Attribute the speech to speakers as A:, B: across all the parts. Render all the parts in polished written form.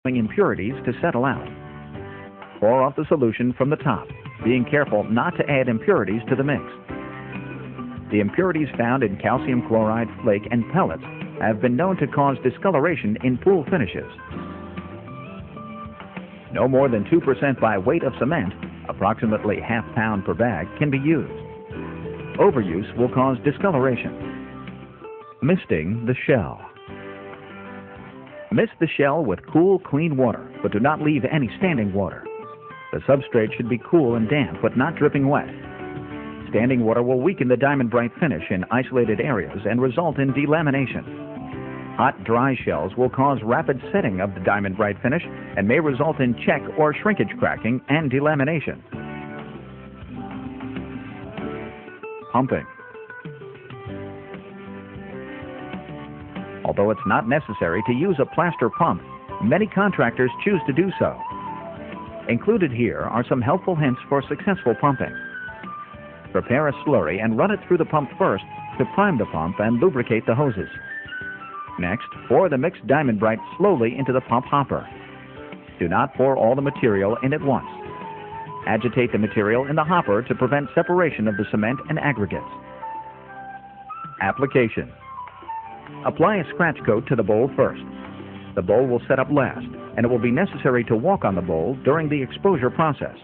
A: impurities to settle out. Pour off the solution from the top, being careful not to add impurities to the mix. The impurities found in calcium chloride flake and pellets have been known to cause discoloration in pool finishes. No more than 2% by weight of cement, approximately ½ pound per bag, can be used. Overuse will cause discoloration. Misting the shell. Mist the shell with cool, clean water, but do not leave any standing water. The substrate should be cool and damp, but not dripping wet. Standing water will weaken the Diamond Brite finish in isolated areas and result in delamination. Hot, dry shells will cause rapid setting of the Diamond Brite finish and may result in check or shrinkage cracking and delamination. Pumping. Although it's not necessary to use a plaster pump, many contractors choose to do so. Included here are some helpful hints for successful pumping. Prepare a slurry and run it through the pump first to prime the pump and lubricate the hoses. Next, pour the mixed Diamond Brite slowly into the pump hopper. Do not pour all the material in at once. Agitate the material in the hopper to prevent separation of the cement and aggregates. Application. Apply a scratch coat to the bowl first. The bowl will set up last, and it will be necessary to walk on the bowl during the exposure process.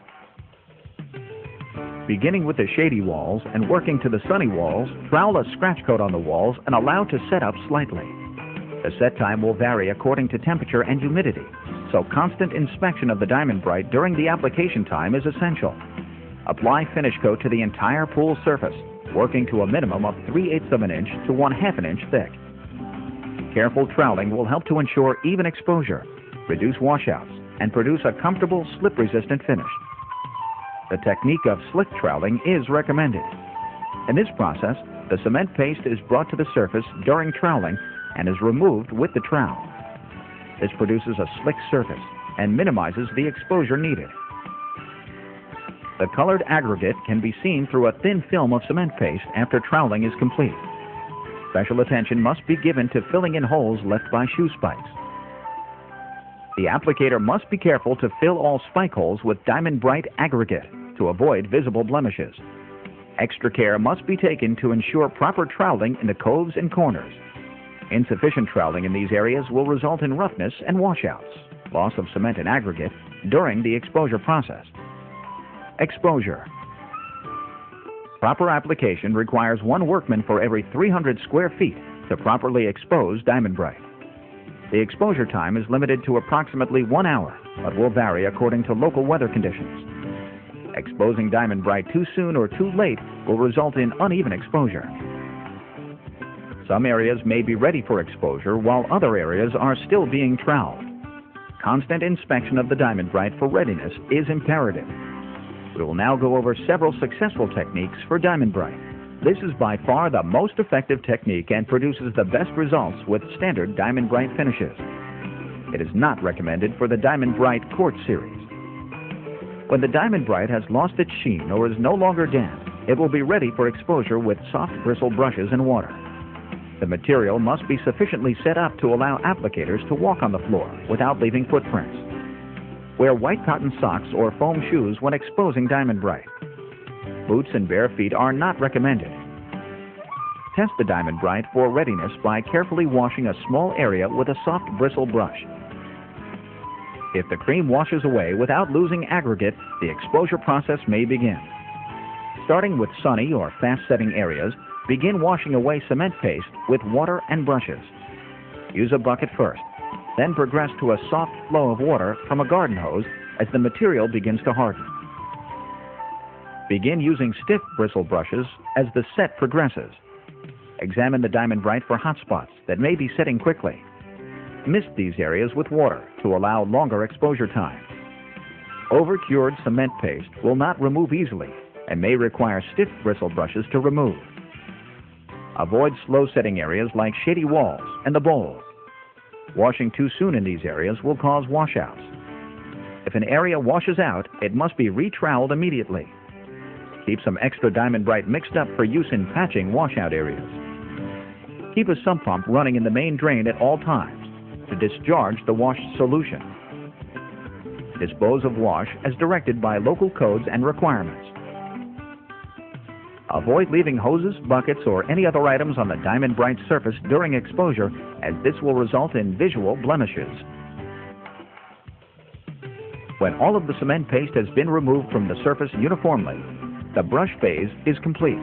A: Beginning with the shady walls and working to the sunny walls, trowel a scratch coat on the walls and allow to set up slightly. The set time will vary according to temperature and humidity, so constant inspection of the Diamond Brite during the application time is essential. Apply finish coat to the entire pool surface, working to a minimum of 3/8 of an inch to 1/2 inch thick. Careful troweling will help to ensure even exposure, reduce washouts, and produce a comfortable slip-resistant finish. The technique of slick troweling is recommended. In this process, the cement paste is brought to the surface during troweling and is removed with the trowel. This produces a slick surface and minimizes the exposure needed. The colored aggregate can be seen through a thin film of cement paste after troweling is complete. Special attention must be given to filling in holes left by shoe spikes. The applicator must be careful to fill all spike holes with Diamond Brite aggregate to avoid visible blemishes. Extra care must be taken to ensure proper troweling in the coves and corners. Insufficient troweling in these areas will result in roughness and washouts, loss of cement and aggregate during the exposure process. Exposure. Proper application requires 1 workman for every 300 square feet to properly expose Diamond Brite. The exposure time is limited to approximately 1 hour, but will vary according to local weather conditions. Exposing Diamond Brite too soon or too late will result in uneven exposure. Some areas may be ready for exposure while other areas are still being troweled. Constant inspection of the Diamond Brite for readiness is imperative. We will now go over several successful techniques for Diamond Brite. This is by far the most effective technique and produces the best results with standard Diamond Brite finishes. It is not recommended for the Diamond Brite Quartz series. When the Diamond Brite has lost its sheen or is no longer damp, it will be ready for exposure with soft bristle brushes and water. The material must be sufficiently set up to allow applicators to walk on the floor without leaving footprints. Wear white cotton socks or foam shoes when exposing Diamond Brite. Boots and bare feet are not recommended. Test the Diamond Brite for readiness by carefully washing a small area with a soft bristle brush. If the cream washes away without losing aggregate, the exposure process may begin. Starting with sunny or fast-setting areas, begin washing away cement paste with water and brushes. Use a bucket first, then progress to a soft flow of water from a garden hose as the material begins to harden. Begin using stiff bristle brushes as the set progresses. Examine the Diamond Brite for hot spots that may be setting quickly. Mist these areas with water to allow longer exposure time. Over-cured cement paste will not remove easily and may require stiff bristle brushes to remove. Avoid slow-setting areas like shady walls and the bowl. Washing too soon in these areas will cause washouts. If an area washes out, it must be retroweled immediately. Keep some extra Diamond Brite mixed up for use in patching washout areas. Keep a sump pump running in the main drain at all times to discharge the washed solution. Dispose of wash as directed by local codes and requirements. Avoid leaving hoses, buckets, or any other items on the Diamond Brite surface during exposure, as this will result in visual blemishes. When all of the cement paste has been removed from the surface uniformly, the brush phase is complete.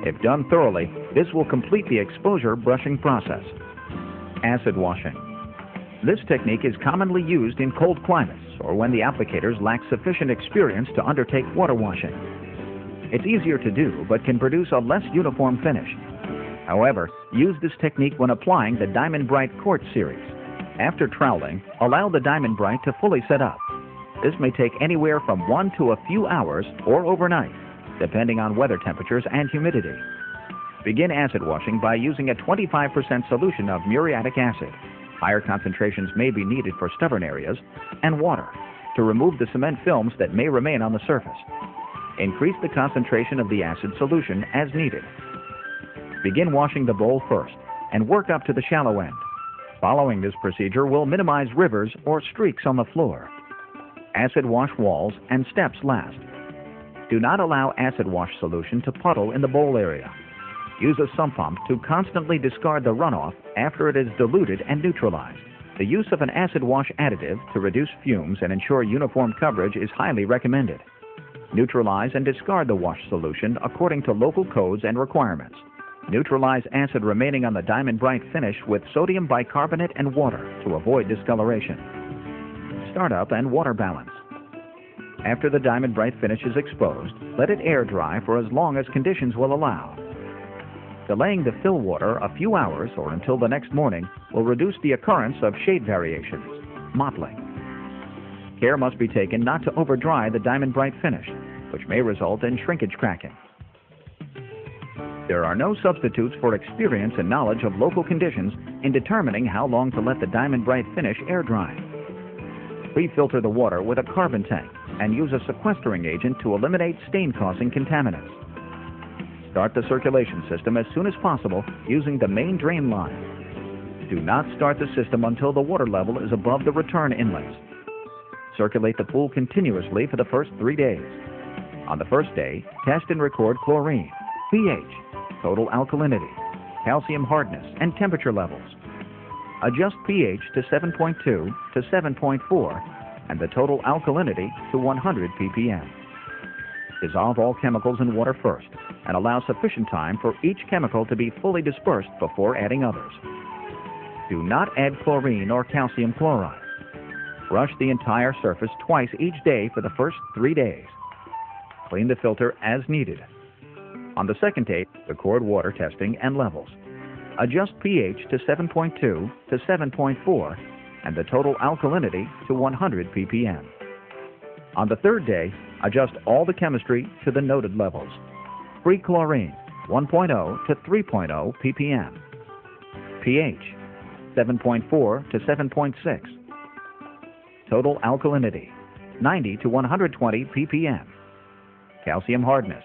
A: If done thoroughly, this will complete the exposure brushing process. Acid washing. This technique is commonly used in cold climates or when the applicators lack sufficient experience to undertake water washing. It's easier to do, but can produce a less uniform finish. However, use this technique when applying the Diamond Brite Quartz series. After troweling, allow the Diamond Brite to fully set up. This may take anywhere from 1 to a few hours or overnight, depending on weather temperatures and humidity. Begin acid washing by using a 25% solution of muriatic acid. Higher concentrations may be needed for stubborn areas, and water to remove the cement films that may remain on the surface. Increase the concentration of the acid solution as needed. Begin washing the bowl first and work up to the shallow end. Following this procedure will minimize rivers or streaks on the floor. Acid wash walls and steps last. Do not allow acid wash solution to puddle in the bowl area. Use a sump pump to constantly discard the runoff after it is diluted and neutralized. The use of an acid wash additive to reduce fumes and ensure uniform coverage is highly recommended. Neutralize and discard the wash solution according to local codes and requirements. Neutralize acid remaining on the Diamond Brite finish with sodium bicarbonate and water to avoid discoloration. Startup and water balance. After the Diamond Brite finish is exposed, let it air dry for as long as conditions will allow. Delaying the fill water a few hours or until the next morning will reduce the occurrence of shade variations, mottling. Care must be taken not to overdry the Diamond Brite finish, which may result in shrinkage cracking. There are no substitutes for experience and knowledge of local conditions in determining how long to let the Diamond Brite finish air dry. Pre-filter the water with a carbon tank and use a sequestering agent to eliminate stain-causing contaminants. Start the circulation system as soon as possible using the main drain line. Do not start the system until the water level is above the return inlets. Circulate the pool continuously for the first 3 days. On the first day, test and record chlorine, pH, total alkalinity, calcium hardness, and temperature levels. Adjust pH to 7.2 to 7.4 and the total alkalinity to 100 ppm. Dissolve all chemicals in water first and allow sufficient time for each chemical to be fully dispersed before adding others. Do not add chlorine or calcium chloride. Brush the entire surface twice each day for the first 3 days. Clean the filter as needed. On the second day, record water testing and levels. Adjust pH to 7.2 to 7.4 and the total alkalinity to 100 ppm. On the third day, adjust all the chemistry to the noted levels. Free chlorine, 1.0 to 3.0 ppm. pH, 7.4 to 7.6. Total alkalinity, 90 to 120 ppm. Calcium hardness,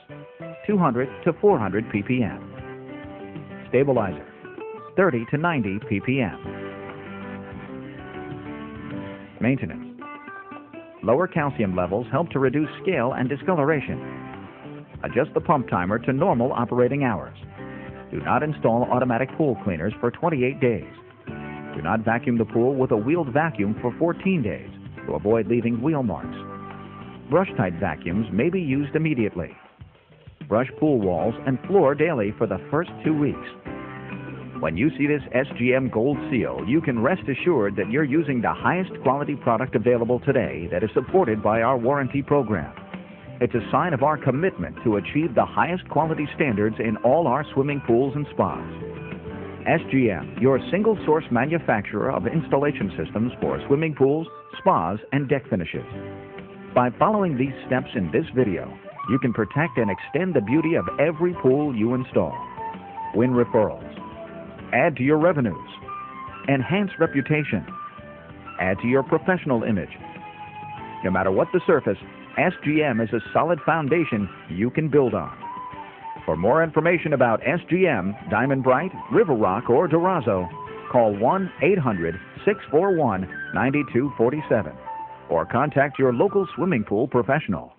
A: 200 to 400 ppm. Stabilizer, 30 to 90 ppm. Maintenance. Lower calcium levels help to reduce scale and discoloration. Adjust the pump timer to normal operating hours. Do not install automatic pool cleaners for 28 days. Do not vacuum the pool with a wheeled vacuum for 14 days to avoid leaving wheel marks. Brush-tight vacuums may be used immediately. Brush pool walls and floor daily for the first 2 weeks. When you see this SGM Gold Seal, you can rest assured that you're using the highest quality product available today that is supported by our warranty program. It's a sign of our commitment to achieve the highest quality standards in all our swimming pools and spas. SGM, your single-source manufacturer of installation systems for swimming pools, spas, and deck finishes. By following these steps in this video, you can protect and extend the beauty of every pool you install. Win referrals. Add to your revenues. Enhance reputation. Add to your professional image. No matter what the surface, SGM is a solid foundation you can build on. For more information about SGM, Diamond Brite, River Rock, or Durazo, call 1-800-641-9247 or contact your local swimming pool professional.